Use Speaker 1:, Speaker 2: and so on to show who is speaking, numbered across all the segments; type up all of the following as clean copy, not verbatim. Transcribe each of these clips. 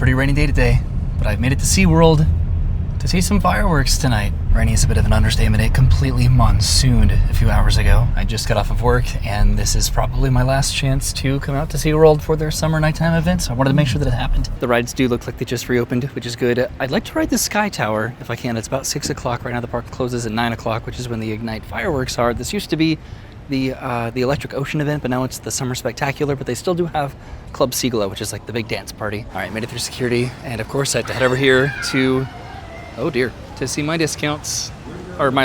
Speaker 1: pretty rainy day today, but I've made it to SeaWorld to see some fireworks tonight. Rainy is a bit of an understatement. It completely monsooned a few hours ago. I just got off of work, and this is probably my last chance to come out to SeaWorld for their summer nighttime event, so I wanted to make sure that it happened. The rides do look like they just reopened, which is good. I'd like to ride the Sky Tower if I can. It's about 6 o'clock. Right now the park closes at 9 o'clock, which is when the Ignite fireworks are. This used to be the Electric Ocean event, but now it's the Summer Spectacular, but they still do have Club Seaglow, which is like the big dance party. All right, made it through security, and of course I had to head over here to, oh dear, to see my discounts, or my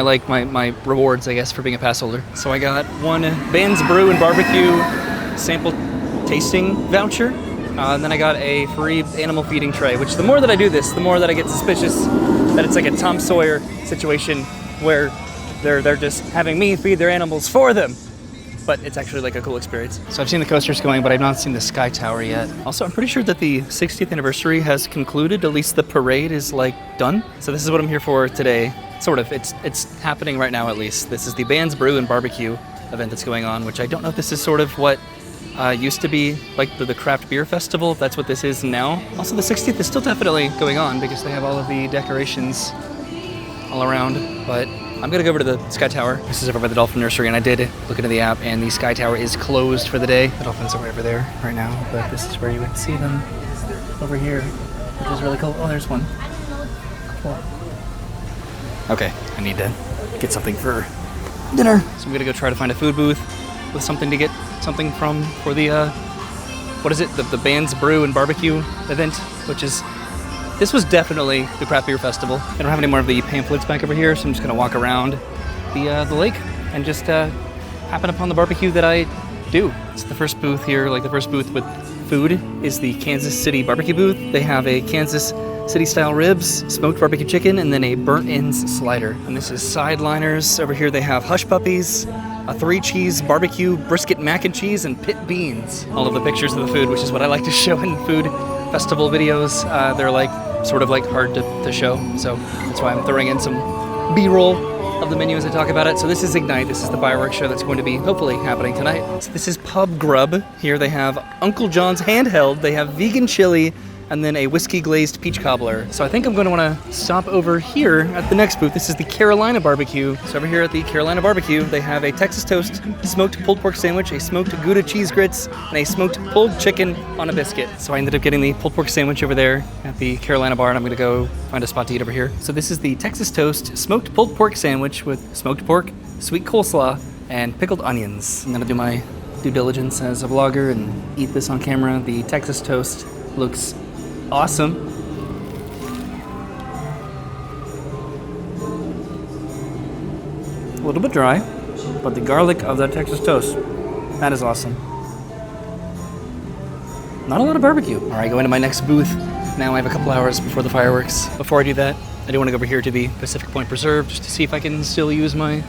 Speaker 1: rewards, I guess, for being a pass holder. So I got one Ben's Brew and BBQ sample tasting voucher, and then I got a free animal feeding tray, which the more that I do this, the more that I get suspicious that it's like a Tom Sawyer situation where they're just having me feed their animals for them. But it's actually like a cool experience. So I've seen the coasters going, but I've not seen the Sky Tower yet. Also, I'm pretty sure that the 60th anniversary has concluded. At least the parade is like done. So this is what I'm here for today. Sort of, it's happening right now at least. This is the Band's Brew and BBQ event that's going on, which I don't know if this is sort of what used to be like the craft beer festival, if that's what this is now. Also, the 60th is still definitely going on because they have all of the decorations all around, but I'm gonna go over to the Sky Tower. This is over by the Dolphin Nursery, and I did look into the app, and the Sky Tower is closed for the day. The dolphins are over there right now, but this is where you would see them over here, which is really cool. Oh, there's one. Cool. Okay, I need to get something for dinner. So I'm gonna go try to find a food booth with something to get something from for the, what is it? The Band's Brew and BBQ event, which is, this was definitely the craft beer festival. I don't have any more of the pamphlets back over here, so I'm just gonna walk around the lake and just happen upon the barbecue that I do. It's the first booth here, like the first booth with food is the Kansas City barbecue booth. They have a Kansas City style ribs, smoked barbecue chicken, and then a burnt ends slider. And this is Sideliners. Over here they have Hush Puppies, a 3-cheese barbecue, brisket mac and cheese, and pit beans. All of the pictures of the food, which is what I like to show in food festival videos. They're like sort of like hard to show, so that's why I'm throwing in some B-roll of the menu as I talk about it. So this is Ignite. This is the fireworks show that's going to be hopefully happening tonight. So this is Pub Grub. Here they have Uncle John's Handheld. They have vegan chili, and then a whiskey glazed peach cobbler. So I think I'm going to want to stop over here at the next booth. This is the Carolina Barbecue. So over here at the Carolina Barbecue, they have a Texas toast, smoked pulled pork sandwich, a smoked Gouda cheese grits, and a smoked pulled chicken on a biscuit. So I ended up getting the pulled pork sandwich over there at the Carolina bar, and I'm going to go find a spot to eat over here. So this is the Texas toast, smoked pulled pork sandwich with smoked pork, sweet coleslaw, and pickled onions. I'm going to do my due diligence as a vlogger and eat this on camera. The Texas toast looks awesome. A little bit dry, but the garlic of that Texas toast, that is awesome. Not a lot of barbecue. All right, going to my next booth. Now I have a couple hours before the fireworks. Before I do that, I do want to go over here to the Pacific Point Preserve just to see if I can still use my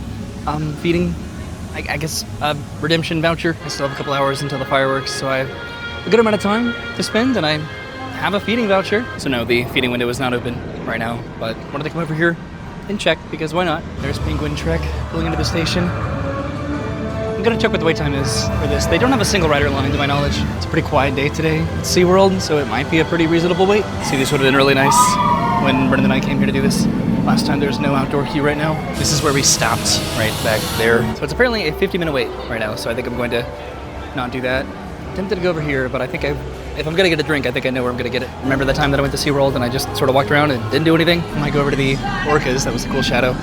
Speaker 1: feeding, I guess, redemption voucher. I still have a couple hours until the fireworks, so I have a good amount of time to spend, and I have a feeding voucher. So no, the feeding window is not open right now, but wanted to come over here and check, because why not? There's Penguin Trek pulling into the station. I'm gonna check what the wait time is for this. They don't have a single rider line to my knowledge. It's a pretty quiet day today at SeaWorld, so it might be a pretty reasonable wait. See, this would have been really nice when Brendan and I came here to do this. Last time there's no outdoor queue right now. This is where we stopped, right back there. So it's apparently a 50-minute wait right now, so I think I'm going to not do that. I'm tempted to go over here, but I think if I'm gonna get a drink, I think I know where I'm gonna get it. Remember the time that I went to SeaWorld and I just sort of walked around and didn't do anything? I might go over to the Orcas. That was a cool shadow,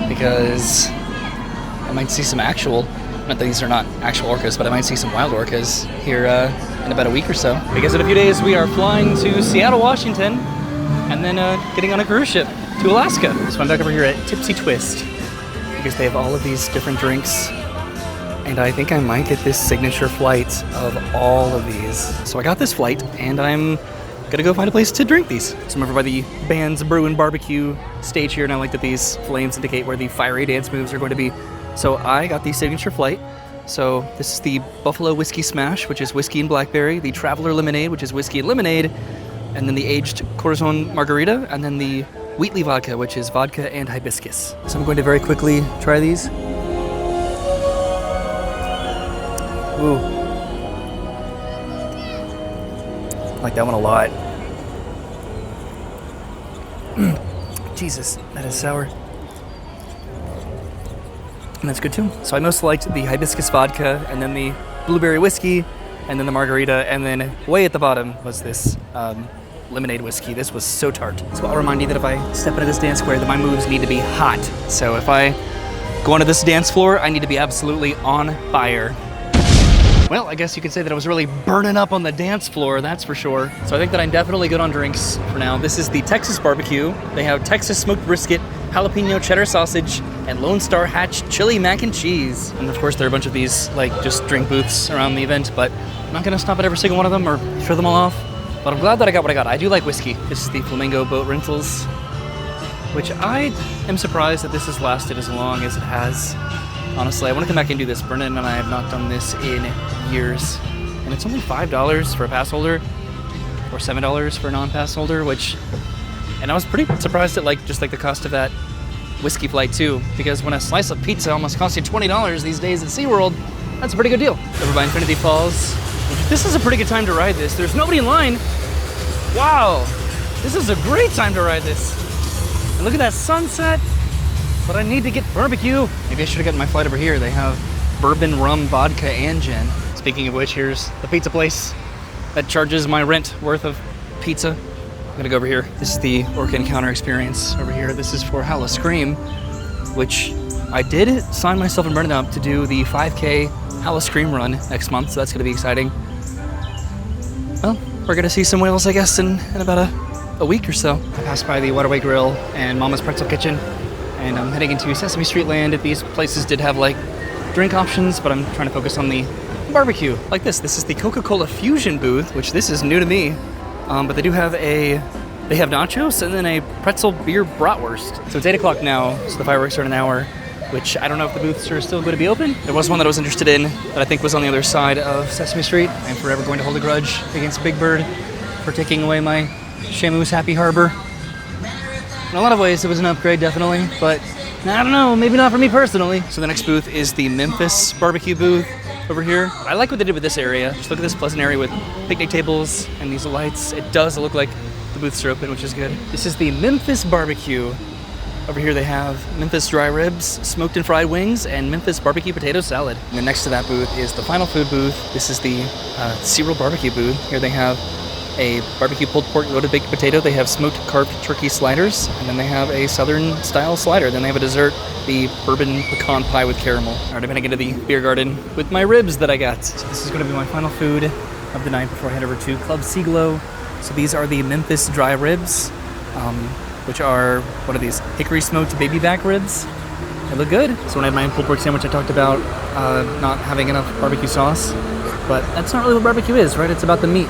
Speaker 1: because I might see some actual, not that these are not actual orcas, but I might see some wild orcas here in about a week or so. Because in a few days we are flying to Seattle, Washington, and then getting on a cruise ship to Alaska. So I'm back over here at Tipsy Twist, because they have all of these different drinks. And I think I might get this signature flight of all of these. So I got this flight, and I'm gonna go find a place to drink these. So I'm over by the Band's Brew and BBQ stage here, and I like that these flames indicate where the fiery dance moves are going to be. So I got the signature flight. So this is the Buffalo Whiskey Smash, which is whiskey and blackberry, the Traveler Lemonade, which is whiskey and lemonade, and then the aged Corazon Margarita, and then the Wheatley Vodka, which is vodka and hibiscus. So I'm going to very quickly try these. Ooh. I like that one a lot. Jesus, that is sour. And that's good too. So I most liked the hibiscus vodka, and then the blueberry whiskey, and then the margarita, and then way at the bottom was this lemonade whiskey. This was so tart. So I'll remind you that if I step into this dance square, that my moves need to be hot. So if I go onto this dance floor, I need to be absolutely on fire. Well, I guess you could say that I was really burning up on the dance floor, that's for sure. So I think that I'm definitely good on drinks for now. This is the Texas Barbecue. They have Texas smoked brisket, jalapeno cheddar sausage, and Lone Star Hatch chili mac and cheese. And of course, there are a bunch of these, like, just drink booths around the event, but I'm not gonna stop at every single one of them or show them all off. But I'm glad that I got what I got. I do like whiskey. This is the Flamingo Boat Rentals, which I am surprised that this has lasted as long as it has. Honestly, I want to come back and do this. Brennan and I have not done this in years. And it's only $5 for a pass holder, or $7 for a non-pass holder, and I was pretty surprised at just the cost of that whiskey flight too, because when a slice of pizza almost costs you $20 these days at SeaWorld, that's a pretty good deal. Over by Infinity Falls. This is a pretty good time to ride this. There's nobody in line. Wow, this is a great time to ride this. And look at that sunset. But I need to get barbecue. Maybe I should have gotten my flight over here. They have bourbon, rum, vodka, and gin. Speaking of which, here's the pizza place that charges my rent worth of pizza. I'm gonna go over here. This is the Orca Encounter experience over here. This is for Halla Scream, which I did sign myself and Brennan up to do the 5K Halla Scream run next month, so that's gonna be exciting. Well, we're gonna see some whales, I guess, in about a week or so. I passed by the Waterway Grill and Mama's Pretzel Kitchen, and I'm heading into Sesame Street Land. These places did have drink options, but I'm trying to focus on the barbecue. Like this. This is the Coca-Cola Fusion booth, which this is new to me. But they do have they have nachos and then a pretzel beer bratwurst. So it's 8 o'clock now, so the fireworks are in an hour, which I don't know if the booths are still going to be open. There was one that I was interested in that I think was on the other side of Sesame Street. I'm forever going to hold a grudge against Big Bird for taking away my Shamu's Happy Harbor. In a lot of ways, it was an upgrade, definitely, but I don't know, maybe not for me personally. So the next booth is the Memphis Barbecue booth over here. I like what they did with this area. Just look at this pleasant area with picnic tables and these lights. It does look like the booths are open, which is good. This is the Memphis Barbecue. Over here they have Memphis dry ribs, smoked and fried wings, and Memphis barbecue potato salad. And then next to that booth is the final food booth. This is the SeaWorld barbecue booth. Here they have a barbecue pulled pork loaded baked potato. They have smoked carved turkey sliders, and then they have a southern style slider. Then they have a dessert, the bourbon pecan pie with caramel. All right, I'm gonna get into the beer garden with my ribs that I got. So this is gonna be my final food of the night before I head over to Club Seaglow. So these are the Memphis dry ribs, which are, what are these? Hickory smoked baby back ribs. They look good. So when I had my pulled pork sandwich, I talked about not having enough barbecue sauce, but that's not really what barbecue is, right? It's about the meat.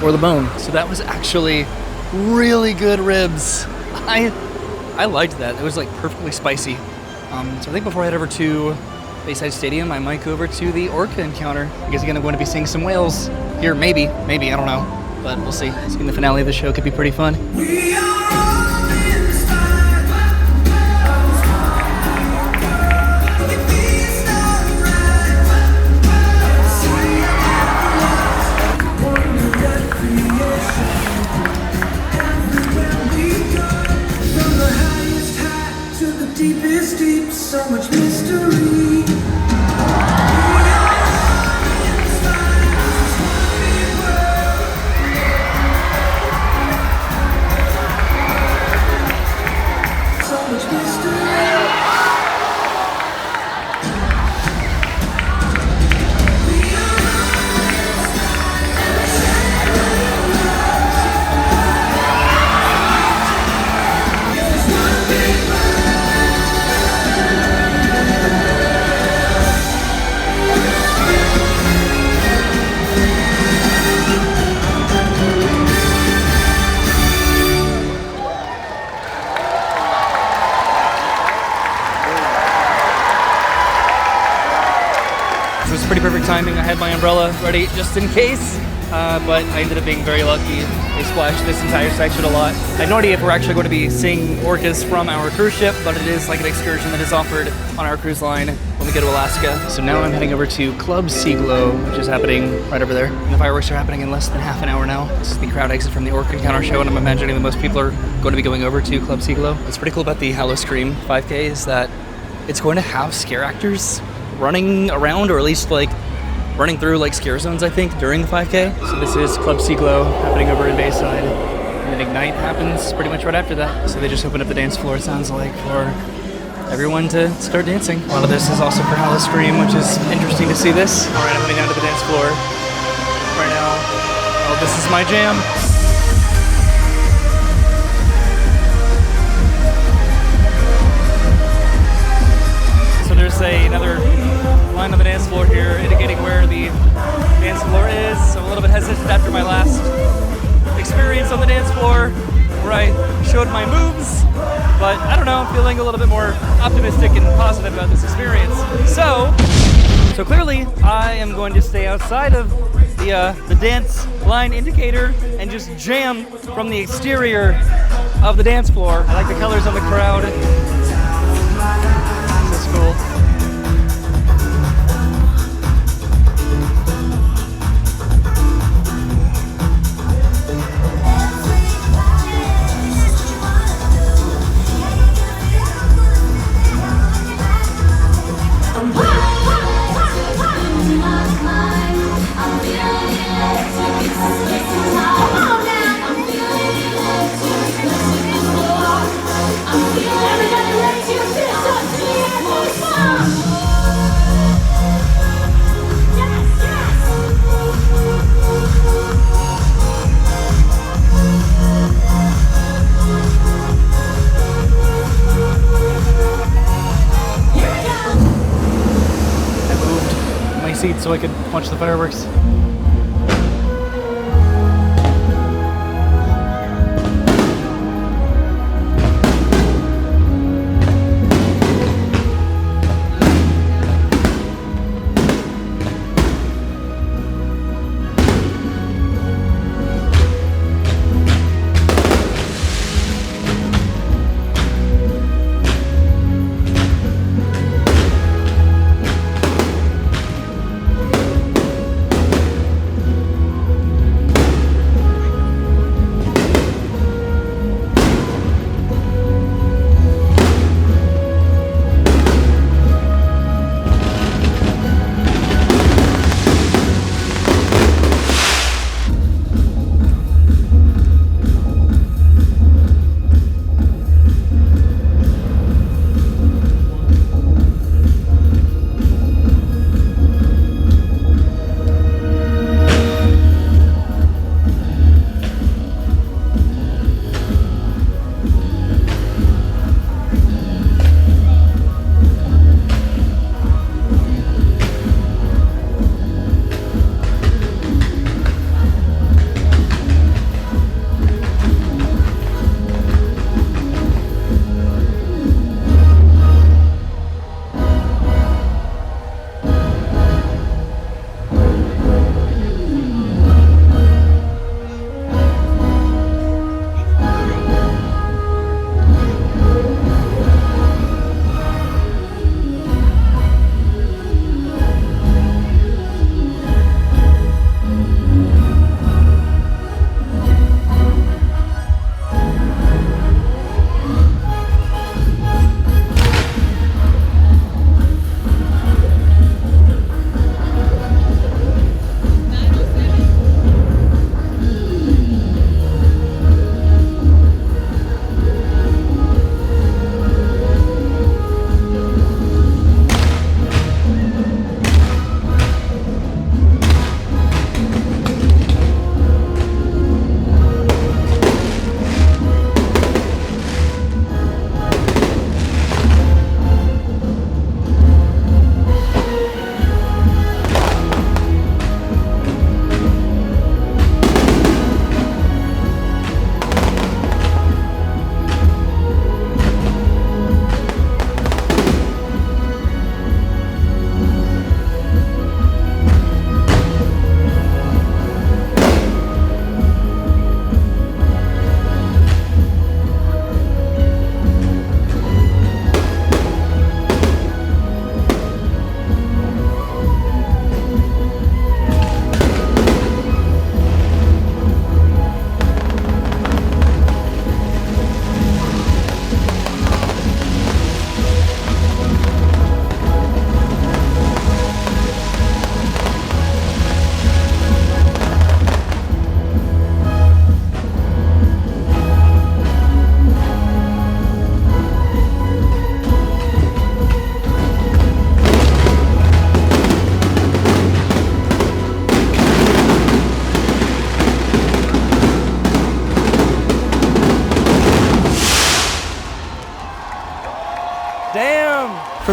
Speaker 1: Or the bone. So that was actually really good ribs. I liked that. It was perfectly spicy. So I think before I head over to Bayside Stadium, I might go over to the Orca Encounter. I guess I'm going to be seeing some whales here, maybe, I don't know, but we'll see. Seeing the finale of the show could be pretty fun.
Speaker 2: So much mystery.
Speaker 1: It was pretty perfect timing. I had my umbrella ready just in case. but I ended up being very lucky. They splashed this entire section a lot. I had no idea if we're actually going to be seeing orcas from our cruise ship, but it is like an excursion that is offered on our cruise line when we go to Alaska. So now I'm heading over to Club Seaglow, which is happening right over there. And the fireworks are happening in less than half an hour now. This is the crowd exit from the Orca Encounter show, and I'm imagining that most people are going to be going over to Club Seaglow. What's pretty cool about the Hallow Scream 5K is that it's going to have scare actors running around, or at least like running through like scare zones, I think, during the 5K. So this is Club Seaglow happening over in Bayside. And then Ignite happens pretty much right after that. So they just opened up the dance floor, it sounds like, for everyone to start dancing. A lot of this is also for Hallow Scream, which is interesting to see this. All right, I'm heading down to the dance floor right now. Oh, this is my jam. So there's another line on the dance floor here indicating where the dance floor is. So I'm a little bit hesitant after my last experience on the dance floor where I showed my moves, but I don't know, I'm feeling a little bit more optimistic and positive about this experience. So clearly I am going to stay outside of the dance line indicator and just jam from the exterior of the dance floor. I like the colors on the crowd. This is cool. Seat so I could watch the fireworks.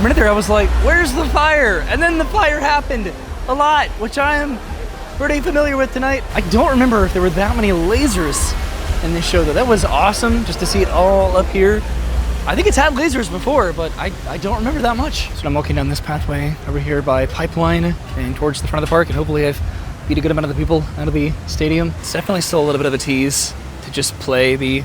Speaker 1: minute there I was like, where's the fire? And then the fire happened a lot, which I am pretty familiar with tonight. I don't remember if there were that many lasers in this show though. That was awesome just to see it all up here. I think it's had lasers before, but I don't remember that much. So I'm walking down this pathway over here by Pipeline and towards the front of the park, and hopefully I've beat a good amount of the people out of the stadium. It's definitely still a little bit of a tease to just play the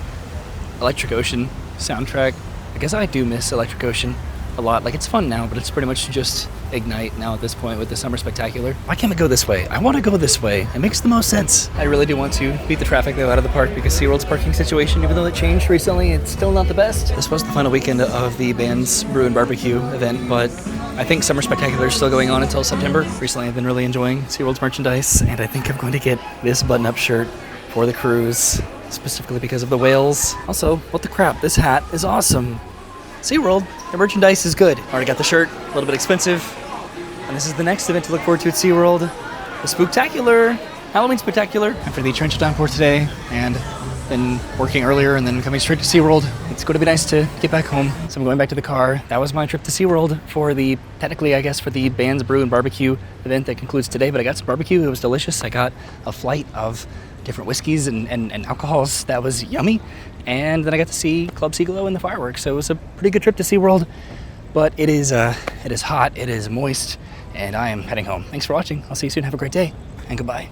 Speaker 1: Electric Ocean soundtrack. I guess I do miss Electric Ocean a lot. Like, it's fun now, but it's pretty much just Ignite now at this point with the Summer Spectacular. Why can't we go this way? I want to go this way. It makes the most sense. I really do want to beat the traffic though out of the park because SeaWorld's parking situation, even though it changed recently, it's still not the best. This was the final weekend of the band's Brew and BBQ event, but I think Summer Spectacular is still going on until September. Recently I've been really enjoying SeaWorld's merchandise, and I think I'm going to get this button-up shirt for the cruise, specifically because of the whales. Also, what the crap, this hat is awesome. SeaWorld, the merchandise is good. Already got the shirt, a little bit expensive. And this is the next event to look forward to at SeaWorld, the Spooktacular, Halloween Spectacular. After the torrential downpour today, and then working earlier and then coming straight to SeaWorld, it's going to be nice to get back home. So I'm going back to the car. That was my trip to SeaWorld for the, technically I guess, for the band's Brew and BBQ event that concludes today, but I got some barbecue, it was delicious. I got a flight of different whiskeys and alcohols that was yummy. And then I got to see Club Sea-Glow and the fireworks, so it was a pretty good trip to SeaWorld. But it is hot, it is moist, and I am heading home. Thanks for watching. I'll see you soon. Have a great day, and goodbye.